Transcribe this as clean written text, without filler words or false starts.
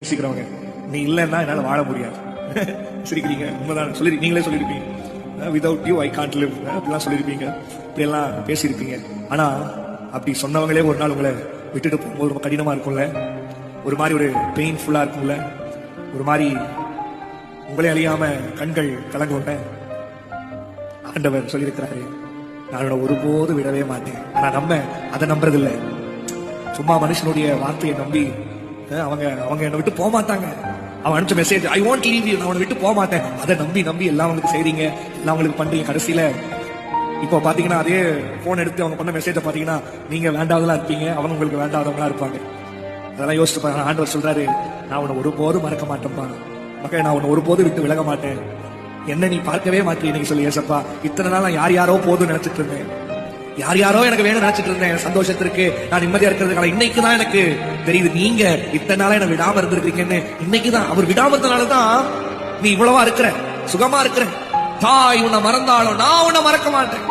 யோசிக்கிறவங்க, நீ இல்லைன்னா என்னால வாழ முடியாது. சிரிக்கிறீங்க, உண்மைதான் நீங்களே சொல்லியிருப்பீங்க. Without you I can't live அப்படிலாம் சொல்லியிருப்பீங்க, இப்படியெல்லாம் பேசியிருப்பீங்க. ஆனா அப்படி சொன்னவங்களே ஒரு நாள் உங்களை விட்டுட்டு போகும்போது ரொம்ப கடினமா இருக்கும்ல, ஒரு மாதிரி ஒரு பெயின்ஃபுல்லா இருக்கும்ல, ஒரு மாதிரி உங்களே அறியாம கண்கள் கலங்கும்ல. ஆண்டவர் சொல்லியிருக்கிறாரு, நான் ஒருபோது விடவே மாட்டேன். ஆனா நம்ம அதை நம்புறதில்லை. சும்மா மனுஷனுடைய வார்த்தையை நம்பி அவங்க என்னை விட்டு போக மாட்டாங்க. அவன் அனுப்பிச்ச message, I want leave you, நான் அவனை விட்டு போக மாட்டேன், அதை நம்பி எல்லாம் அவங்களுக்கு செய்றீங்க, எல்லாம் அவங்களுக்கு பண்றீங்க. கடைசியில இப்போ பாத்தீங்கன்னா அதே போன் எடுத்து அவங்க பண்ண மெசேஜை பாத்தீங்கன்னா நீங்க வேண்டாதெல்லாம் இருப்பீங்க, அவங்க உங்களுக்கு வேண்டாதவங்களா இருப்பாங்க. அதெல்லாம் யோசிச்சு பாருங்க. ஆண்டவர் சொல்றாரு, நான் உன்னை ஒருபோதும் மறக்க மாட்டேன்ப்பா மக்கள், நான் உன்னை ஒருபோதும் விட்டு விலக மாட்டேன். என்ன நீ பார்க்கவே மாட்டேன் இன்னைக்கு சொல்லி ஏசப்பா. இத்தனை நாள் நான் யாரோ போதும் நினைச்சிட்டு இருந்தேன், யாரோ எனக்கு வேணும் நினைச்சிட்டு இருந்தேன், சந்தோஷத்திற்கு நான் நிம்மதியா இருக்கிறதுனால. இன்னைக்குதான் எனக்கு தெரியுது, நீங்க இத்தனை நாளா என்ன விடாம இருந்திருக்கீங்கன்னு. இன்னைக்குதான் அவர் விடாம இருந்தனாலதான் நீ இவ்வளவா இருக்கிற, சுகமா இருக்கிற. தாய் உன்னை மறந்தாலும் நான் உன்னை மறக்க மாட்டேன்.